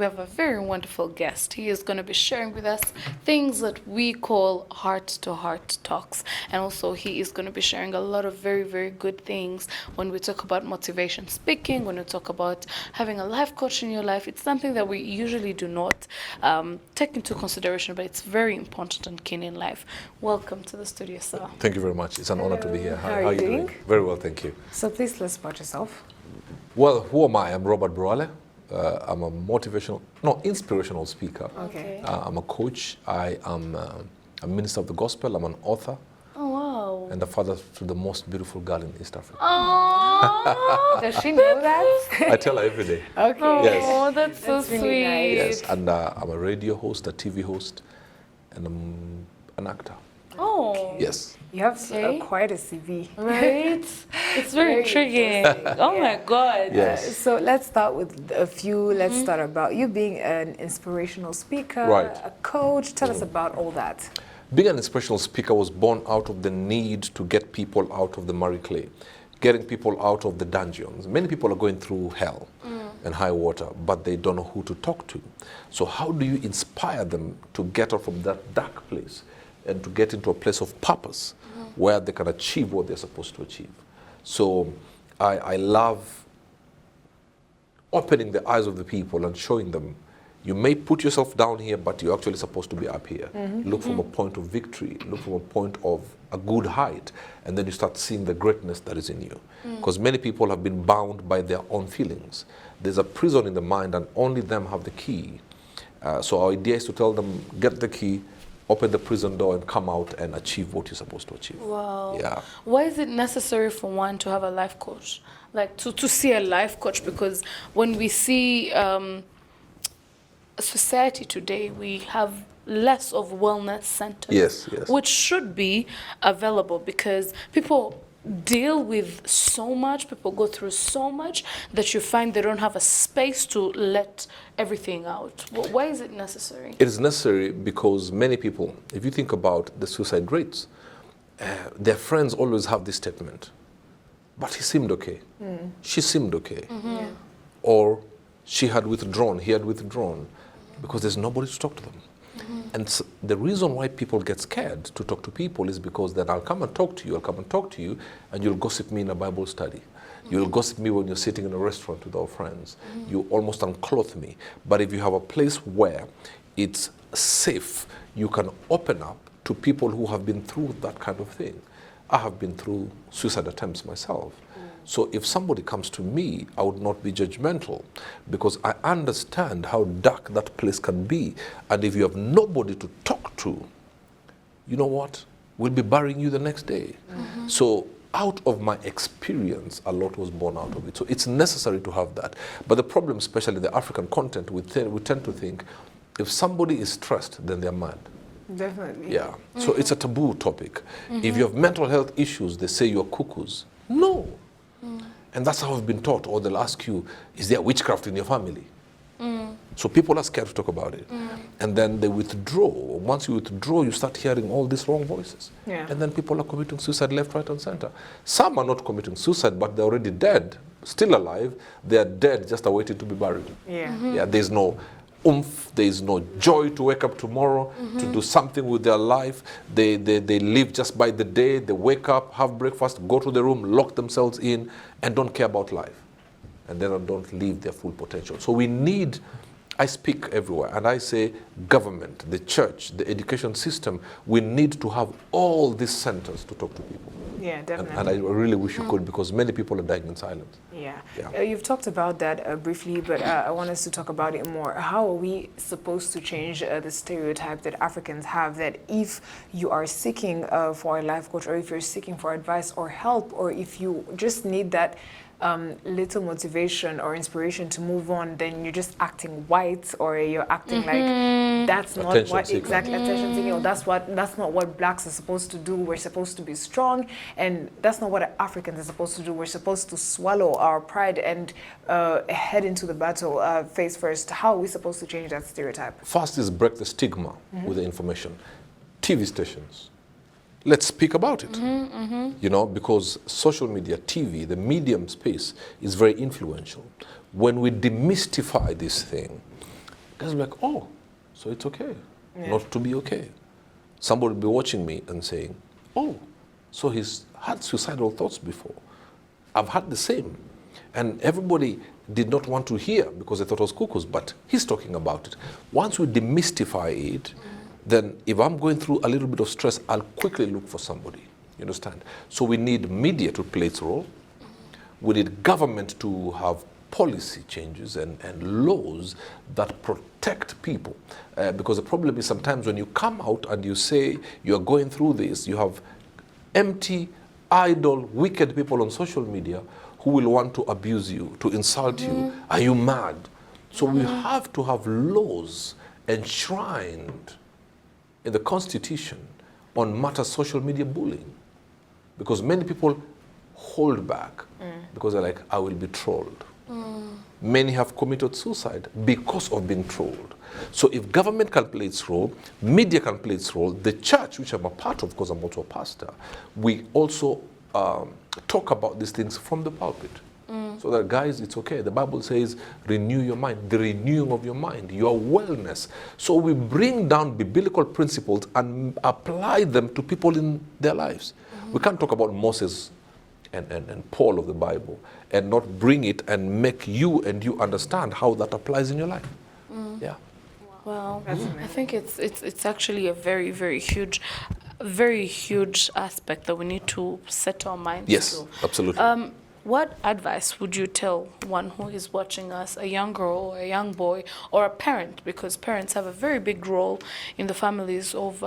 have a very wonderful guest. He is going to be sharing with us things that we call heart-to-heart talks. And also, he is going to be sharing a lot of very, very good things when we talk about motivation speaking, when we talk about having a life coach in your life. It's something that we usually do not take into consideration, but it's very important and keen in life. Welcome to the studio, sir. Thank you very much. It's an honor to be here. How are you doing? Very well, thank you. So please tell us about yourself. Well, who am I? I'm Robert Burale. I'm a inspirational speaker. Okay. I'm a coach. I am a minister of the gospel. I'm an author. Oh, wow. And a father to the most beautiful girl in East Africa. Oh, Does she know that? I tell her every day. Okay. Yes. Oh, that's so That's really sweet. nice. Yes, and I'm a radio host, a TV host, and I'm an actor. Oh, Yes. You have Okay. quite a CV. right? It's very intriguing. Oh my God. Yes. So let's start with a few. Let's start about you being an inspirational speaker, Right. a coach. Tell us about all that. Being an inspirational speaker was born out of the need to get people out of the murky clay, getting people out of the dungeons. Many people are going through hell and high water, but they don't know who to talk to. So how do you inspire them to get out from that dark place and to get into a place of purpose where they can achieve what they're supposed to achieve? So I love opening the eyes of the people and showing them you may put yourself down here, but you're actually supposed to be up here. Look from a point of victory, look from a point of a good height, and then you start seeing the greatness that is in you. Because many people have been bound by their own feelings. There's a prison in the mind, and only them have the key. So our idea is to tell them, get the key, open the prison door, and come out and achieve what you're supposed to achieve. Wow. Yeah. Why is it necessary for one to have a life coach? Like to see a life coach? Because when we see society today, we have less of wellness centers, Yes, yes. which should be available because people deal with so much, people go through so much that you find they don't have a space to let everything out. Why is it necessary? It is necessary because many people, if you think about the suicide rates, their friends always have this statement, but he seemed okay, she seemed okay, or she had withdrawn, he had withdrawn, because there's nobody to talk to them. And the reason why people get scared to talk to people is because then I'll come and talk to you, and you'll gossip me in a Bible study. You'll gossip me when you're sitting in a restaurant with our friends. You almost unclothe me. But if you have a place where it's safe, you can open up to people who have been through that kind of thing. I have been through suicide attempts myself. So if somebody comes to me, I would not be judgmental because I understand how dark that place can be. And if you have nobody to talk to, you know what? We'll be burying you the next day. So out of my experience, a lot was born out of it. So it's necessary to have that. But the problem, especially the African content, we tend to think if somebody is stressed, then they're mad. Definitely. Yeah. So it's a taboo topic. If you have mental health issues, they say you're cuckoos. No. And that's how I've been taught. Or they'll ask you, is there witchcraft in your family? So people are scared to talk about it. And then they withdraw. Once you withdraw, you start hearing all these wrong voices. Yeah. And then people are committing suicide left, right, and center. Some are not committing suicide, but they're already dead, still alive. They're dead, just awaiting to be buried. Yeah. Yeah, there's no oomph, there is no joy to wake up tomorrow, to do something with their life. They live just by the day. They wake up, have breakfast, go to the room, lock themselves in, and don't care about life. And then don't live their full potential. So we need, I speak everywhere, and I say government, the church, the education system, we need to have all these centers to talk to people. Yeah, definitely. And I really wish you could, because many people are dying in silence. Yeah. Yeah. You've talked about that briefly, but I want us to talk about it more. How are we supposed to change the stereotype that Africans have that if you are seeking for a life coach, or if you're seeking for advice or help, or if you just need that little motivation or inspiration to move on, then you're just acting white, or you're acting like that's not Attention what seeking. exactly attention seeking, or that's not what blacks are supposed to do. We're supposed to be strong, and that's not what Africans are supposed to do. We're supposed to swallow our pride and head into the battle face first. How are we supposed to change that stereotype? First is break the stigma with the information. TV stations, let's speak about it. You know, because social media, TV, the medium space is very influential. When we demystify this thing, Guys will be like, oh, so it's okay Yeah. not to be okay. Somebody will be watching me and saying, oh, so he's had suicidal thoughts before. I've had the same. And everybody did not want to hear because they thought it was cuckoos, but he's talking about it. Once we demystify it, then if I'm going through a little bit of stress, I'll quickly look for somebody. You understand? So we need media to play its role. We need government to have policy changes and laws that protect people. Because the problem is sometimes when you come out and you say you're going through this, you have empty, idle, wicked people on social media who will want to abuse you, to insult you. Are you mad? So we have to have laws enshrined in the Constitution on matters social media bullying. Because many people hold back because they're like, I will be trolled. Many have committed suicide because of being trolled. So if government can play its role, media can play its role, the church, which I'm a part of because I'm also a pastor, we also talk about these things from the pulpit. So that, guys, it's okay. The Bible says, renew your mind, the renewing of your mind, your wellness. So we bring down biblical principles and apply them to people in their lives. We can't talk about Moses and Paul of the Bible and not bring it and make you understand how that applies in your life. Yeah. Well, I think it's actually a very, very huge aspect that we need to set our minds Yes, to. absolutely. What advice would you tell one who is watching us, a young girl or a young boy or a parent, because parents have a very big role in the families of,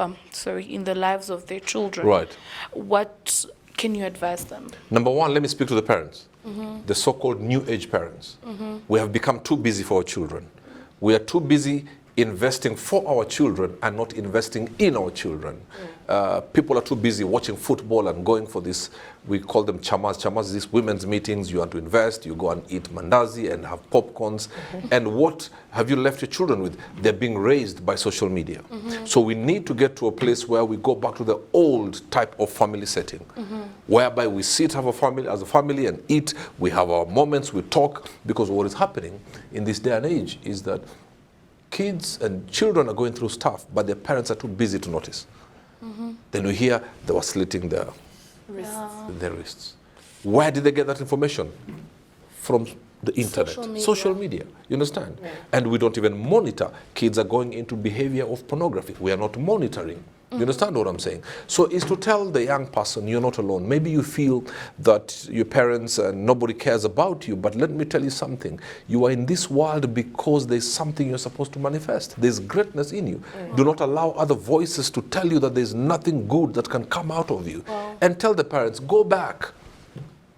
in the lives of their children. Right. What can you advise them? Number one, let me speak to the parents, the so-called new age parents. We have become too busy for our children. We are too busy investing for our children and not investing in our children. People are too busy watching football and going for this, we call them chamas. Chamas is these women's meetings. You want to invest, you go and eat mandazi and have popcorns. And what have you left your children with? They're being raised by social media. So we need to get to a place where we go back to the old type of family setting, whereby we sit as a family and eat, we have our moments, we talk, because what is happening in this day and age is that kids and children are going through stuff, but their parents are too busy to notice. Then we hear they were slitting their wrists. Where did they get that information? From the internet, social media. You understand? Yeah. And we don't even monitor. Kids are going into behavior of pornography. We are not monitoring. You understand what I'm saying? So it's to tell the young person, you're not alone. Maybe you feel that your parents and nobody cares about you, but let me tell you something. You are in this world because there's something you're supposed to manifest. There's greatness in you. Do not allow other voices to tell you that there's nothing good that can come out of you. And tell the parents, go back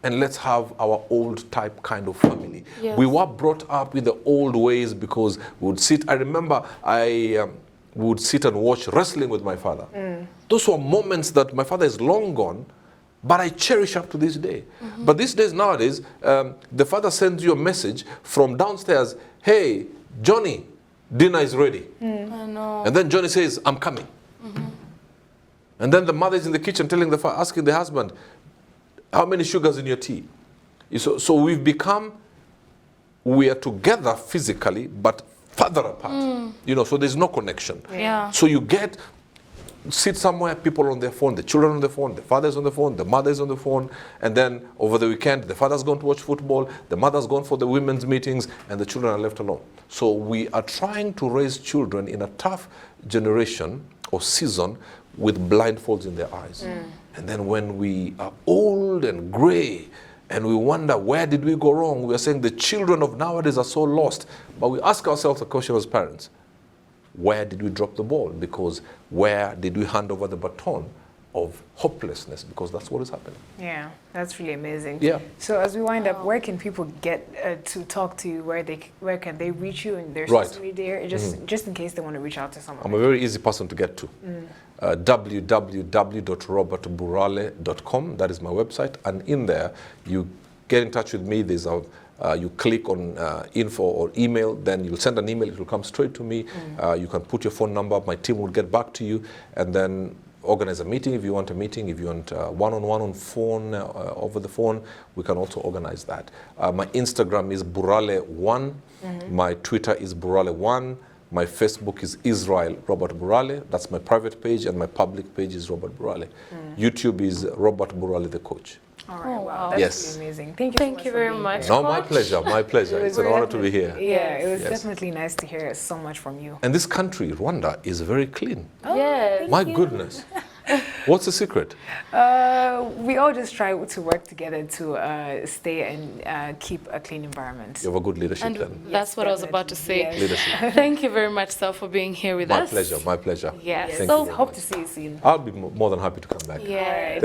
and let's have our old type kind of family. Yes. We were brought up in the old ways because we would sit. I remember would sit and watch wrestling with my father. Those were moments that my father is long gone, but I cherish up to this day. But these days, nowadays, the father sends you a message from downstairs, hey, Johnny, dinner is ready. I know. And then Johnny says, I'm coming. And then the mother is in the kitchen asking the husband, how many sugars in your tea? So we've become, we are together physically, but further apart. So there's no connection. Yeah. So you sit somewhere, people on their phone, the children on the phone, the father's on the phone, the mother's on the phone, and then over the weekend, the father's gone to watch football, the mother's gone for the women's meetings, and the children are left alone. So we are trying to raise children in a tough generation or season with blindfolds in their eyes. And then when we are old and gray, and we wonder, where did we go wrong? We are saying the children of nowadays are so lost. But we ask ourselves a question as parents. Where did we drop the ball? Because where did we hand over the baton of hopelessness? Because that's what is happening. Yeah, that's really amazing. Yeah. So as we wind up, where can people get to talk to you? Where can they reach you in their social media? Just in case they want to reach out to someone. I'm a very easy person to get to. www.robertburale.com. That is my website, and in there you get in touch with me. There's you click on info or email, then you'll send an email. It will come straight to me. You can put your phone number. My team will get back to you, and then organize a meeting if you want a meeting. If you want one-on-one on phone, over the phone, we can also organize that. My Instagram is Burale1. My Twitter is Burale1. My Facebook is Israel Robert Burale. That's my private page, and my public page is Robert Burale. YouTube is Robert Burale, the coach. All right, Oh, wow, wow. that's Yes. really amazing. Thank you. so Thank much you for very being much. here. No, my Coach. pleasure, my pleasure. It's an honor to be here. Yeah, it was Yes. definitely nice to hear so much from you. And this country, Rwanda, is very clean. Yes. My goodness. What's the secret? We all just try to work together to stay and keep a clean environment. You have a good leadership And then. that's what I was about to say. Yes. Leadership. Thank you very much, sir, for being here with My us. pleasure, my pleasure. Yes. Yes. Thank So you very Hope much. to see you soon. I'll be more than happy to come back. Yes. Thank you.